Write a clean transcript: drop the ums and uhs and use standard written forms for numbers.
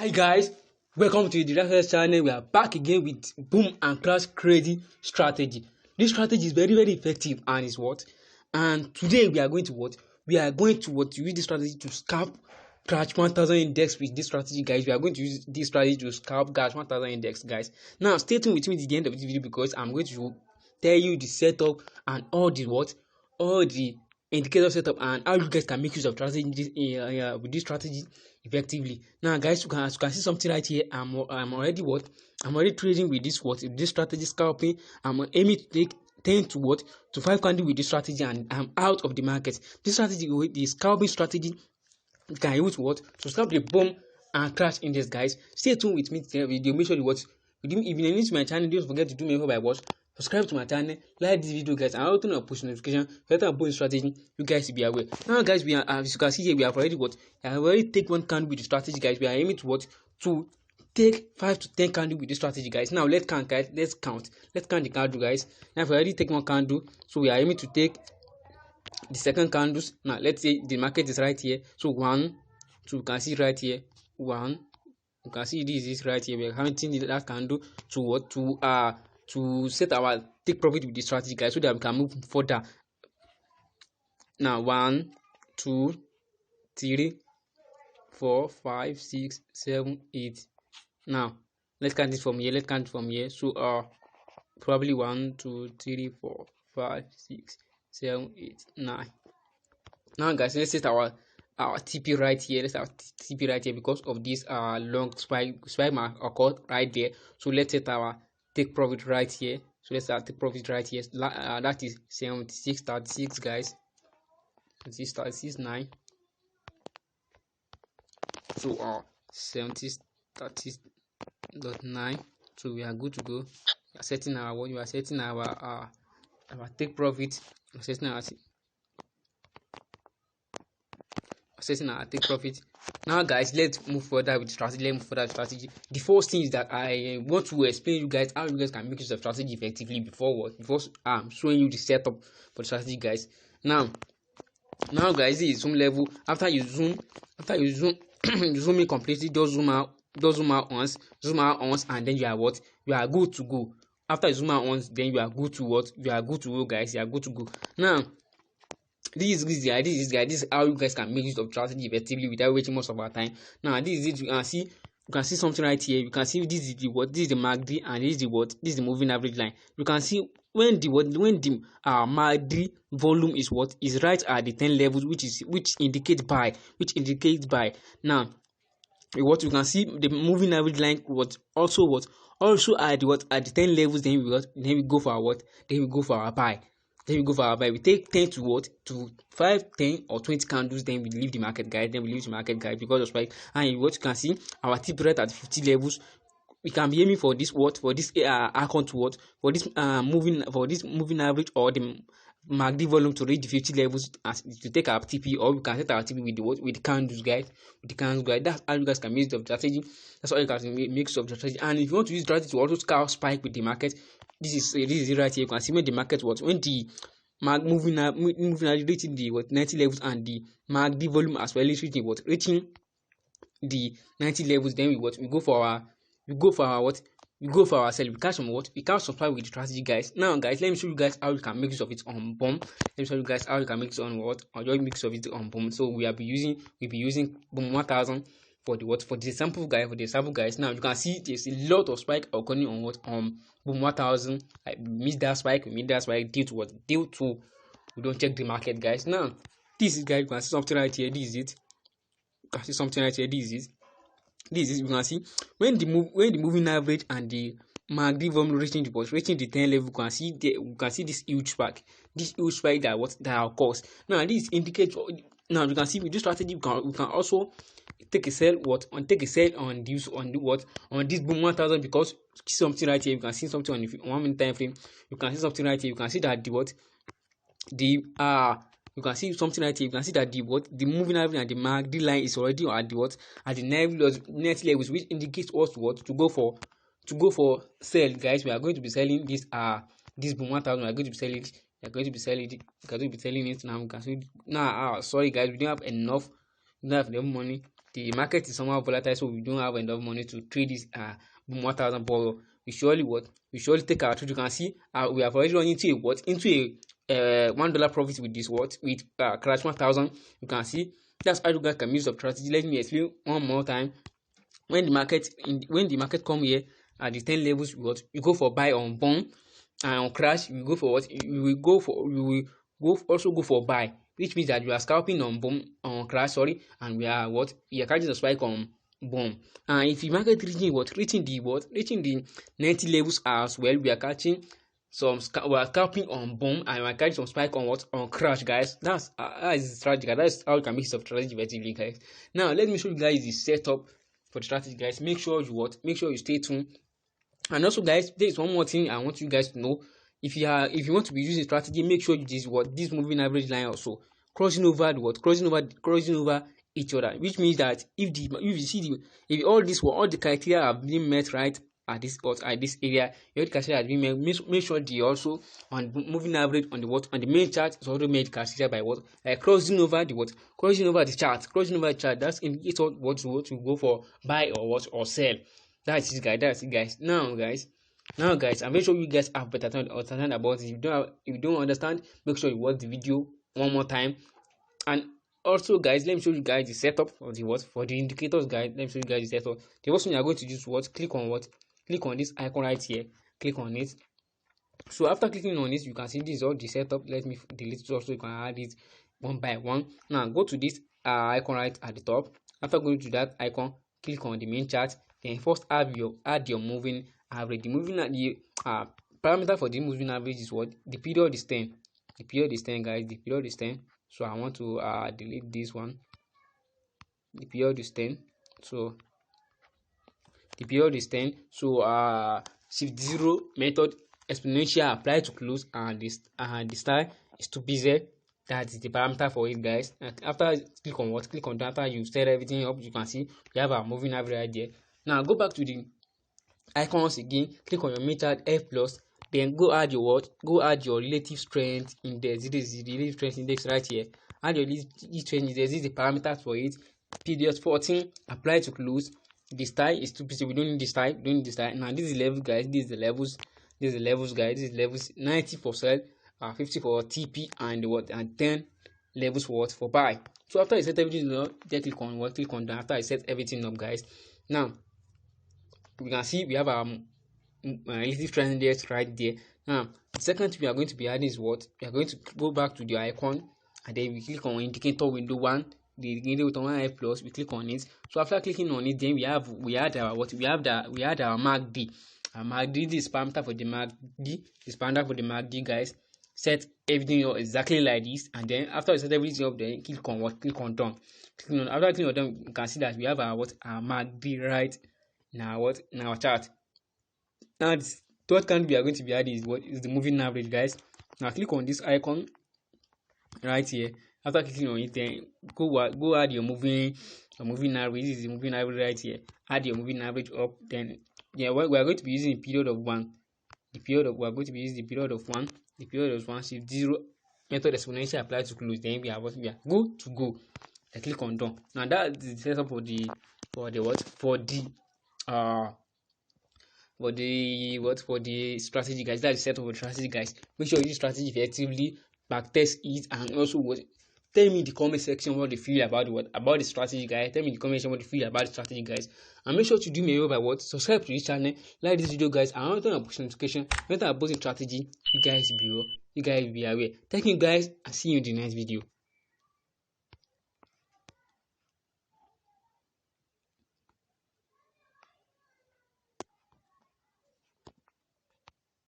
Hi guys, welcome to the Research channel. We are back again with boom and crash crazy strategy. This strategy is very effective and is what? And today we are going to what? We are going to use this strategy to scalp crash 1000 index with this strategy, guys. We are going to use this strategy to scalp crash 1000 index, guys. Now stay tuned with me to the end of this video because I'm going to tell you the setup and all the indicator setup and how you guys can make use of strategy with this strategy effectively. Now guys, as you can see something right here. I'm already trading with this strategy scalping. I'm aiming to take 10 to 5 candle with this strategy and I'm out of the market. This strategy, the scalping strategy, you can use to scalp the boom and crash index, guys. Stay tuned with me today video. Make sure you watch. If you're new to my channel, don't forget to do me by subscribe to my channel, like this video, guys, and I'll turn on push notification so that boom strategy you guys will be aware. Now guys, we are, as you can see here, we have already take one candle with the strategy, guys. We are aiming to take 5 to 10 candle with the strategy, guys. Now let's count, guys. Let's count the candle, guys. Now we already take one candle, so we are aiming to take the second candles. Now let's say the market is right here, so 1, 2, you can see right here, 1, you can see this is right here. We are counting that candle to set our take profit with the strategy, guys, so that we can move further. Now 1, 2, 3, 4, 5, 6, 7, 8. Now let's count it from here. So probably 1, 2, 3, 4, 5, 6, 7, 8, 9. Now guys, let's set our TP right here. Let's have TP right here because of this long spike mark occurred right there. So let's set our take profit right here. So let's take profit right here. That is 76.36, guys. 76.9. So 76.9. So we are good to go. We are setting our take profit. We are setting our take profit. Now guys, let's move further with strategy. The first thing is that I want to explain you guys how you guys can make use of strategy effectively before showing you the setup for the strategy, guys. Now guys, this is zoom level. After you zoom you zoom in completely, just zoom out once, and then you are good to go. After you zoom out once, then you are good to go, guys. You are good to go. Now this is how you guys can make use of strategy effectively without wasting most of our time. Now this is it. You can see something right here. You can see this is the MACD and this is the moving average line. You can see when the MACD volume is right at the 10 levels, which indicates buy. Now you can see the moving average line also at the 10 levels. Then we go for our buy. We take 10 to 5, 10 or 20 candles. Then we leave the market, guys. Because of spike. And you can see our tip right at 50 levels. We can be aiming for this icon for this moving average or the MACD volume to reach the 50 levels as to take our TP, or we can set our TP with the candles, guys. That's how you guys can use the strategy. That's how you guys can make use of the strategy. And if you want to use strategy to also scout spike with the market, this is it right here. You can see when the market when the moving average reaching the 90 levels and the MACD volume as well is reaching the 90 levels. Then we go for our sell. We catch some supply with the strategy, guys. Now guys, let me show you guys how you can make use of it on boom. Let me show you guys how you can make it on or just mix of it on boom. So we'll be using boom 1000 for the sample, guys. Now you can see there's a lot of spike occurring on boom 1000. I missed that spike. Due to we don't check the market, guys. Now this is, guys, you can see something right here. This is it. You can see when the moving average and the MACD volume reaching the 10 level, you can see this huge spike that occurs. Now this indicates. Now you can see with this strategy we can also take a sell on this boom 1000, because something right here. You can see something on the 1 minute time frame. You can see something right here. You can see that you can see something right here. You can see that the moving average and the MACD line is already at the next levels, which indicates us to go for sell, guys. We are going to be selling this boom 1000. We are going to be selling it now. You can see now. Sorry guys, we don't have enough money. the market is somehow volatile, so we don't have enough money to trade this boom 1000, but we surely take our trade. You can see we have already run into a $1 profit with this with crash 1000. You can see that's how you guys can use the strategy. Let me explain one more time. When the market come here at the 10 levels, you go for buy on boom, and on crash you go for also go for buy, which means that you are scalping on boom, on crash, and we are catching a spike on boom. And if the market reaching the 90 levels as well, we are catching we are scalping on boom, and we are catching some spike on on crash, guys. That is strategy, guys. That's how you can make use of strategy effectively, guys. Now let me show you guys the setup for the strategy, guys. Make sure you stay tuned. And also, guys, there is one more thing I want you guys to know. If you want to be using strategy, make sure you use this moving average line also crossing over each other, which means that if all the criteria have been met right at this area, your criteria has been met, make sure the also on moving average on the main chart is also made criteria by crossing over the chart. That's indicates what you go for, buy or sell. That's it, guys. Now guys, and make sure you guys have better understand about it. If you don't understand, make sure you watch the video one more time. And also, guys, let me show you guys the setup for the indicators, guys. Let me show you guys the setup. The first thing you are going to do is click on this icon right here. Click on it. So after clicking on this, you can see this is all the setup. Let me delete it also. You can add it one by one. Now go to this icon right at the top. After going to that icon, click on the main chart. Then first add your moving average. The parameter for the moving average is the period is 10. The period is 10, guys. The period is 10. So I want to delete this one. The period is 10. So the period is 10. So shift 0 method exponential apply to close, and the style is to BZ. That is the parameter for it, guys. And after click on that, after you set everything up, you can see we have our moving average right there. Now go back to the icons again. Click on your main chart F+. Then go add your relative strength index. This is the relative strength index right here. Add your relative strength index. This is the parameter for it. Period 14. Apply to close. The style is 2%. We don't need the style. Now this is level, guys. This is the levels, guys. This is levels 90 for sell, 50 for TP, and 10 levels for buy. So after I set everything up, then click on that. After I set everything up, guys, now we can see we have our relative strength index right there. Now the second thing we are going to be adding is we are going to go back to the icon, and then we click on indicator window 1, the indicator with 1 F+. We click on it. So after clicking on it, then we add our MACD. MACD is parameter for the MACD. Is parameter for the MACD, guys. Set everything up exactly like this, and then after you set everything up, then click on done. After clicking on done, you can see that we have our MACD right now in our chart. Now the third candle we are going to be adding is the moving average, guys. Now click on this icon right here. After clicking on it, then go add your moving average. This is the moving average right here. Add your moving average up. Then we are going to be using a period of 1. We are going to be using the period of 1. The period of 1, shift 0 method exponential apply to close. Then we are good to go. I click on done. Now that is the setup for the strategy, guys. That's the setup for the strategy, guys. Make sure you use strategy effectively, backtest it, and also tell me in the comment section what you feel about the strategy, guys. Tell me in the comment section what you feel about the strategy, guys. And make sure to do me a favor by subscribe to this channel, like this video, guys, and turn on push notification. When I post strategy, you guys be aware. Thank you, guys, and see you in the next video.